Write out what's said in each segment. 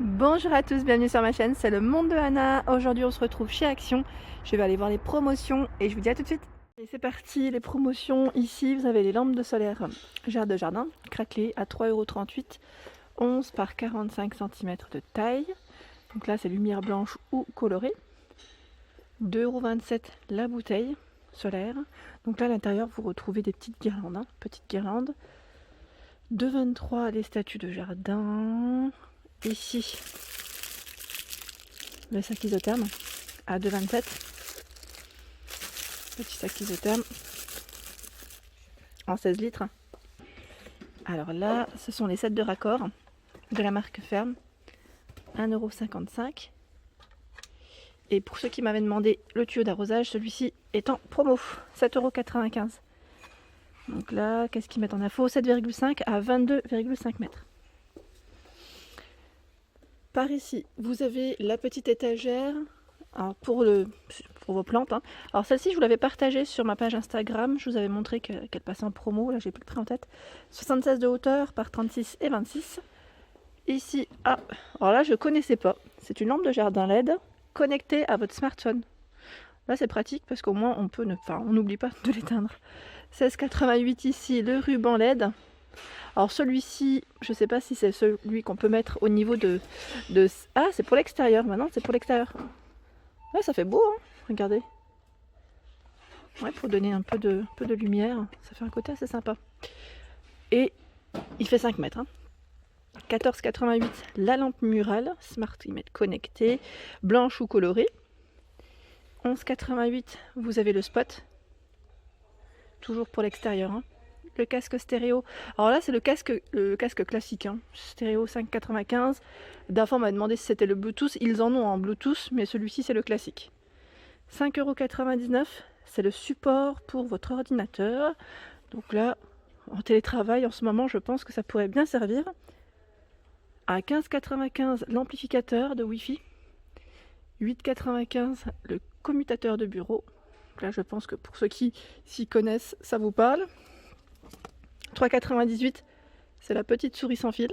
Bonjour à tous, bienvenue sur ma chaîne, c'est le monde de Anna. Aujourd'hui on se retrouve chez Action. Je vais aller voir les promotions et je vous dis à tout de suite. Et c'est parti, les promotions. Ici vous avez les lampes de solaire de jardin craquelées à 3,38 €, 11 par 45 cm de taille. Donc là c'est lumière blanche ou colorée. 2,27 € la bouteille solaire. Donc là à l'intérieur vous retrouvez des petites guirlandes, petites guirlandes. 2,23 € les statues de jardin. Ici, le sac isotherme à 2,27 €. Petit sac isotherme en 16 litres. Alors là, ce sont les sets de raccord de la marque Ferme, 1,55 €. Et pour ceux qui m'avaient demandé le tuyau d'arrosage, celui-ci est en promo, 7,95 €. Donc là, qu'est-ce qu'ils mettent en info? 7,5 à 22,5 mètres. Par ici, vous avez la petite étagère pour vos plantes. Alors celle-ci, je vous l'avais partagée sur ma page Instagram. Je vous avais montré qu'elle passait en promo. Là, j'ai plus le prix en tête. 76 de hauteur par 36 et 26. Ici, alors là, je ne connaissais pas. C'est une lampe de jardin LED connectée à votre smartphone. Là, c'est pratique parce qu'au moins, on n'oublie pas de l'éteindre. 16,88 ici, le ruban LED. Alors celui-ci, je ne sais pas si c'est celui qu'on peut mettre au niveau de... Ah, c'est pour l'extérieur, maintenant c'est pour l'extérieur. Ouais, ça fait beau, hein, regardez. Ouais, pour donner un peu de lumière, ça fait un côté assez sympa. Et il fait 5 mètres. 14,88 la lampe murale, Smart Limit connectée, blanche ou colorée. 11,88 vous avez le spot, toujours pour l'extérieur. Le casque stéréo, alors là c'est le casque classique, stéréo 5,95. D'avant on m'a demandé si c'était le Bluetooth, ils en ont en Bluetooth, mais celui-ci c'est le classique. 5,99 €, c'est le support pour votre ordinateur. Donc là, en télétravail en ce moment, je pense que ça pourrait bien servir. À 15,95 l'amplificateur de Wi-Fi. 8,95 le commutateur de bureau. Donc là je pense que pour ceux qui s'y connaissent, ça vous parle. 3,98 c'est la petite souris sans fil.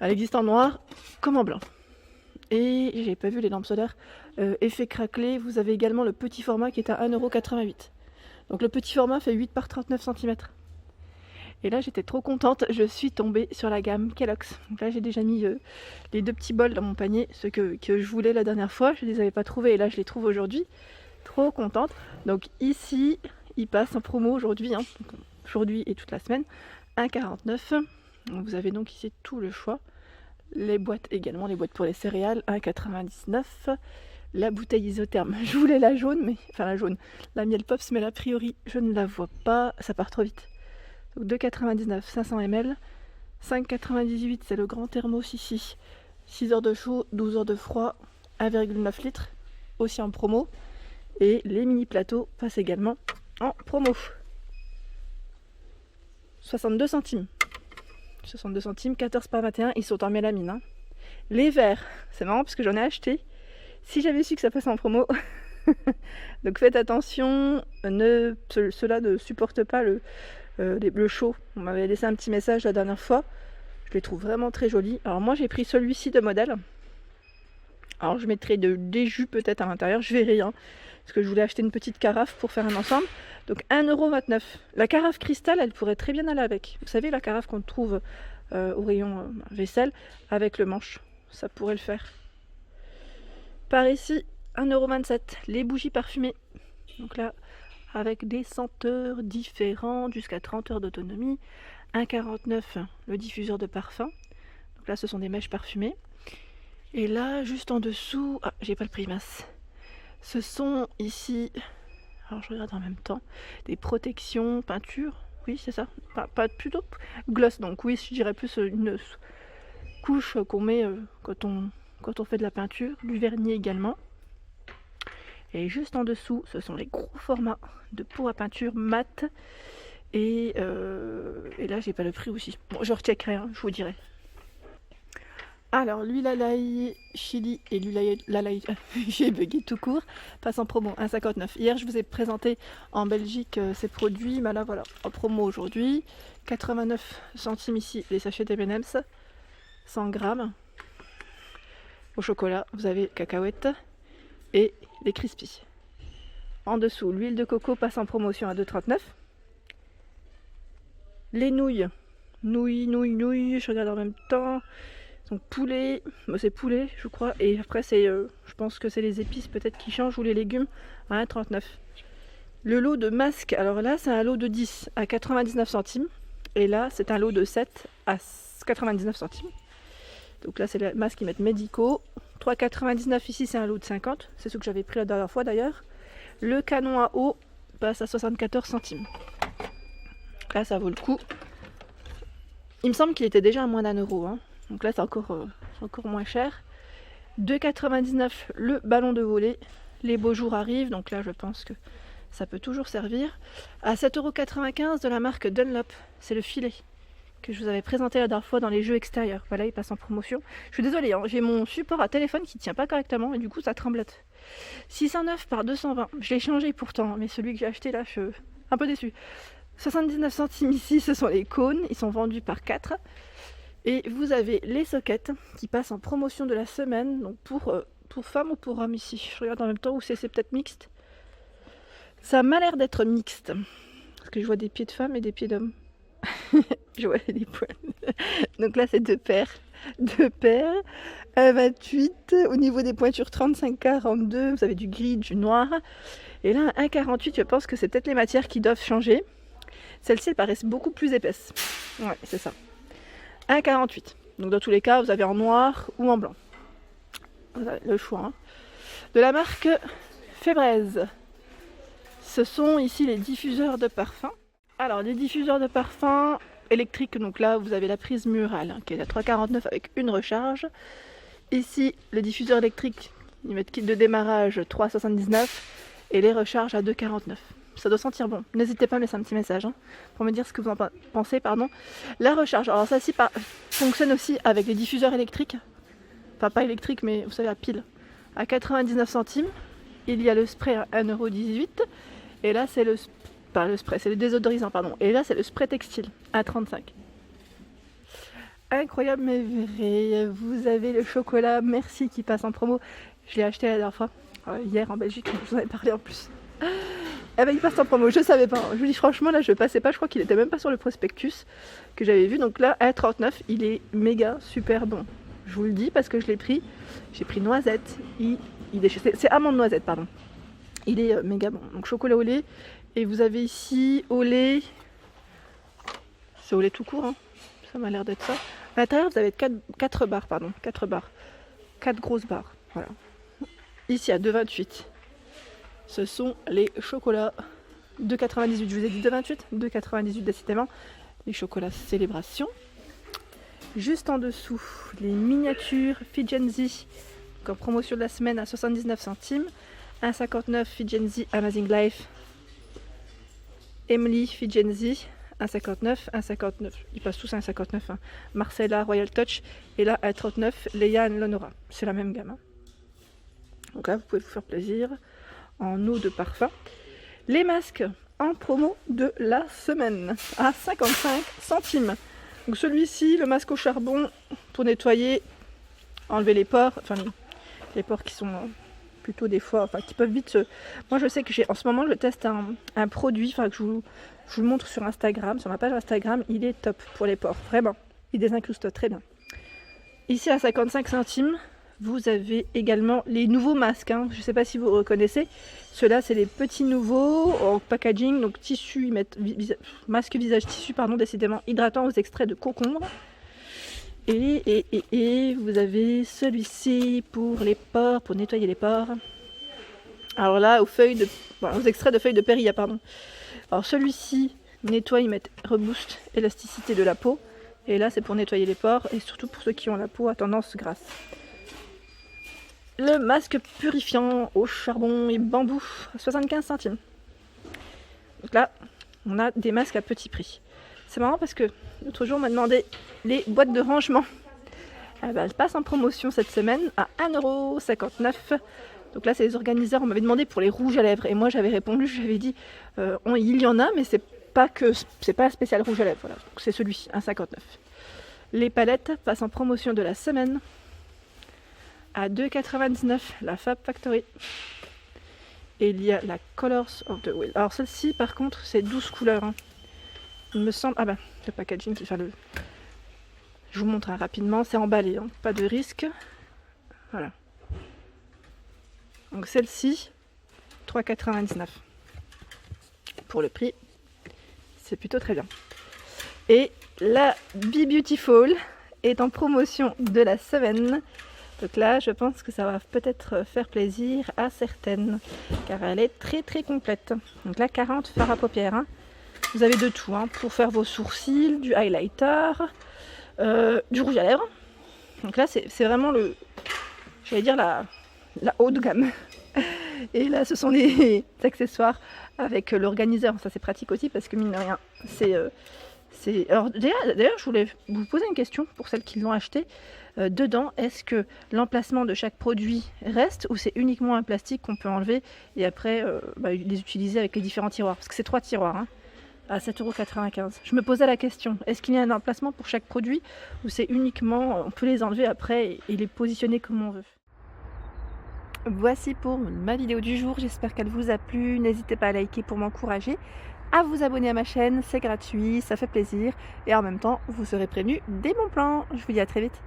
Elle existe en noir comme en blanc. Et j'ai pas vu les lampes solaires effet craquelé. Vous avez également le petit format qui est à 1,88 €. Donc le petit format fait 8 par 39 cm. Et là j'étais trop contente, je suis tombée sur la gamme Kellogg's. Donc là j'ai déjà mis les deux petits bols dans mon panier, ceux que je voulais la dernière fois, je les avais pas trouvés et là je les trouve aujourd'hui. Trop contente. Donc ici, ils passent en promo aujourd'hui, aujourd'hui et toute la semaine, 1,49 €. Vous avez donc ici tout le choix. Les boîtes également, les boîtes pour les céréales, 1,99 €. La bouteille isotherme, je voulais la jaune, la miel pops, mais a priori je ne la vois pas, ça part trop vite. Donc 2,99 €, 500 ml. 5,98 € c'est le grand thermos ici. 6 heures de chaud, 12 heures de froid, 1,9 litres, aussi en promo. Et les mini plateaux passent également en promo. 62 centimes. 62 centimes, 14 par 21, ils sont en mélamine. Les verres, c'est marrant parce que j'en ai acheté. Si j'avais su que ça passait en promo. Donc faites attention, cela ne supporte pas le chaud. On m'avait laissé un petit message la dernière fois. Je les trouve vraiment très jolis. Alors moi j'ai pris celui-ci de modèle. Alors je mettrai des jus peut-être à l'intérieur, je verrai. Parce que je voulais acheter une petite carafe pour faire un ensemble. Donc 1,29 €. La carafe cristal, elle pourrait très bien aller avec. Vous savez, la carafe qu'on trouve au rayon vaisselle avec le manche. Ça pourrait le faire. Par ici, 1,27 €. Les bougies parfumées. Donc là, avec des senteurs différentes jusqu'à 30 heures d'autonomie. 1,49 € le diffuseur de parfum. Donc là, ce sont des mèches parfumées. Et là, juste en dessous, j'ai pas le prix, mince. Ce sont ici, alors je regarde en même temps, des protections peinture, oui c'est ça, pas plutôt gloss, donc oui je dirais plus une couche qu'on met quand on fait de la peinture, du vernis également. Et juste en dessous, ce sont les gros formats de pot à peinture mat. Et là j'ai pas le prix aussi. Bon, je recheckerai, je vous dirai. Alors, l'huile à l'ail chili et l'huile à l'ail, j'ai bugué tout court, passe en promo, 1,59 €. Hier, je vous ai présenté en Belgique ces produits, mais là, voilà, en promo aujourd'hui. 89 centimes ici, les sachets d'M&M's. 100 grammes. Au chocolat, vous avez cacahuètes et les crispies. En dessous, l'huile de coco passe en promotion à 2,39. Les nouilles, je regarde en même temps. Donc poulet, c'est poulet je crois, et après c'est, je pense que c'est les épices peut-être qui changent, ou les légumes à 1,39. Le lot de masques, alors là c'est un lot de 10 à 99 centimes, et là c'est un lot de 7 à 99 centimes. Donc là c'est les masques qui mettent médicaux, 3,99 ici c'est un lot de 50, c'est ce que j'avais pris la dernière fois d'ailleurs. Le canon à eau passe à 74 centimes. Là ça vaut le coup. Il me semble qu'il était déjà à moins d'1 €, hein. Donc là c'est encore moins cher. 2,99 le ballon de volley. Les beaux jours arrivent, donc là je pense que ça peut toujours servir. À 7,95 € de la marque Dunlop, c'est le filet que je vous avais présenté la dernière fois dans les jeux extérieurs. Voilà, il passe en promotion. Je suis désolée, hein, j'ai mon support à téléphone qui ne tient pas correctement et du coup ça tremblote. 609 par 220, je l'ai changé pourtant, mais celui que j'ai acheté là, je suis un peu déçue. 79 centimes ici, ce sont les cônes, ils sont vendus par 4. Et vous avez les sockets qui passent en promotion de la semaine, donc pour femmes ou pour hommes ici. Je regarde en même temps où c'est peut-être mixte. Ça m'a l'air d'être mixte, parce que je vois des pieds de femmes et des pieds d'hommes. Je vois des poils. Donc là c'est 2 paires. 2 paires. 1,28. Au niveau des pointures 35-42, vous avez du gris, du noir. Et là 1,48, je pense que c'est peut-être les matières qui doivent changer. Celles-ci elles paraissent beaucoup plus épaisses. Ouais, c'est ça. 1,48. Donc dans tous les cas, vous avez en noir ou en blanc. Vous avez le choix. Hein. De la marque Febreze. Ce sont ici les diffuseurs de parfum. Alors les diffuseurs de parfum électriques, donc là vous avez la prise murale hein, qui est à 3,49 avec une recharge. Ici le diffuseur électrique, ils mettent kit de démarrage 3,79 et les recharges à 2,49. Ça doit sentir bon. N'hésitez pas à me laisser un petit message hein, pour me dire ce que vous en pensez. La recharge, alors ça fonctionne aussi avec les diffuseurs électriques. Enfin pas électriques mais vous savez à pile. À 99 centimes. Il y a le spray à 1,18 €. Et là c'est le spray, c'est le désodorisant pardon. Et là c'est le spray textile à 35. Incroyable mais vrai. Vous avez le chocolat Merci qui passe en promo. Je l'ai acheté la dernière fois. Hier en Belgique, je vous en ai parlé en plus. Eh ben il passe en promo, je savais pas. Je vous dis franchement là je passais pas, je crois qu'il était même pas sur le prospectus que j'avais vu. Donc là à 39, il est méga super bon. Je vous le dis parce que je l'ai pris. J'ai pris noisette. C'est amande noisette pardon. Il est méga bon. Donc chocolat au lait. Et vous avez ici au lait. C'est au lait tout court hein. Ça m'a l'air d'être ça. À l'intérieur vous avez 4 barres pardon. 4 barres. 4 grosses barres. Voilà. Ici à 2,28. Ce sont les chocolats 2,98. Je vous ai dit 2,28, 2,98 décidément. Les chocolats Célébration. Juste en dessous, les miniatures Fijenzi. En promotion de la semaine à 79 centimes. 1,59 Fijenzi Amazing Life. Emily Fijenzi. 1,59, 1,59. Ils passent tous à 1,59. Hein. Marcella Royal Touch. Et là, 1,39 Leia Lonora. C'est la même gamme. Hein. Donc là, vous pouvez vous faire plaisir. En eau de parfum. Les masques en promo de la semaine à 55 centimes. Donc celui-ci, le masque au charbon pour nettoyer, enlever les pores, enfin les pores qui sont plutôt des fois, enfin qui peuvent vite se... Moi je sais que en ce moment je teste un produit, enfin que je vous le montre sur Instagram, sur ma page Instagram, il est top pour les pores, vraiment. Il désincruste très bien. Ici à 55 centimes. Vous avez également les nouveaux masques, hein. Je ne sais pas si vous reconnaissez. Ceux-là, c'est les petits nouveaux en packaging, donc tissu, ils mettent masque visage tissu, pardon, décidément hydratant aux extraits de concombre. Et vous avez celui-ci pour les pores, pour nettoyer les pores. Alors là, aux extraits de feuilles de périlla, pardon. Alors celui-ci nettoie, ils mettent reboost élasticité de la peau. Et là, c'est pour nettoyer les pores et surtout pour ceux qui ont la peau à tendance grasse. Le masque purifiant au charbon et bambou, 75 centimes. Donc là, on a des masques à petit prix. C'est marrant parce que l'autre jour, on m'a demandé les boîtes de rangement. Elles passent en promotion cette semaine à 1,59 €. Donc là, c'est les organisateurs. On m'avait demandé pour les rouges à lèvres. Et moi, j'avais répondu, j'avais dit, il y en a, mais c'est pas un spécial rouge à lèvres. Voilà. Donc c'est celui-ci, 1,59 €. Les palettes passent en promotion de la semaine à 2,99 la Fab Factory. Et il y a la Colors of the Wheel. Alors celle-ci par contre c'est 12 couleurs. Hein. Il me semble... Ah ben le packaging, enfin le... Je vous montre rapidement, c'est emballé, hein. Pas de risque. Voilà. Donc celle-ci, 3,99 pour le prix. C'est plutôt très bien. Et la Be Beautiful est en promotion de la semaine. Donc là, je pense que ça va peut-être faire plaisir à certaines, car elle est très très complète. Donc là, 40 fards à paupières. Hein. Vous avez de tout, hein, pour faire vos sourcils, du highlighter, du rouge à lèvres. Donc là, c'est vraiment j'allais dire la haut de gamme. Et là, ce sont les accessoires avec l'organiseur. Ça, c'est pratique aussi parce que mine de rien, alors d'ailleurs, je voulais vous poser une question pour celles qui l'ont acheté. Dedans, est-ce que l'emplacement de chaque produit reste ou c'est uniquement un plastique qu'on peut enlever et après les utiliser avec les différents tiroirs? Parce que c'est 3 tiroirs hein, à 7,95 €. Je me posais la question, est-ce qu'il y a un emplacement pour chaque produit ou c'est uniquement, on peut les enlever après et les positionner comme on veut? Voici pour ma vidéo du jour, j'espère qu'elle vous a plu. N'hésitez pas à liker pour m'encourager, à vous abonner à ma chaîne, c'est gratuit, ça fait plaisir et en même temps vous serez prévenus des bons plans. Je vous dis à très vite.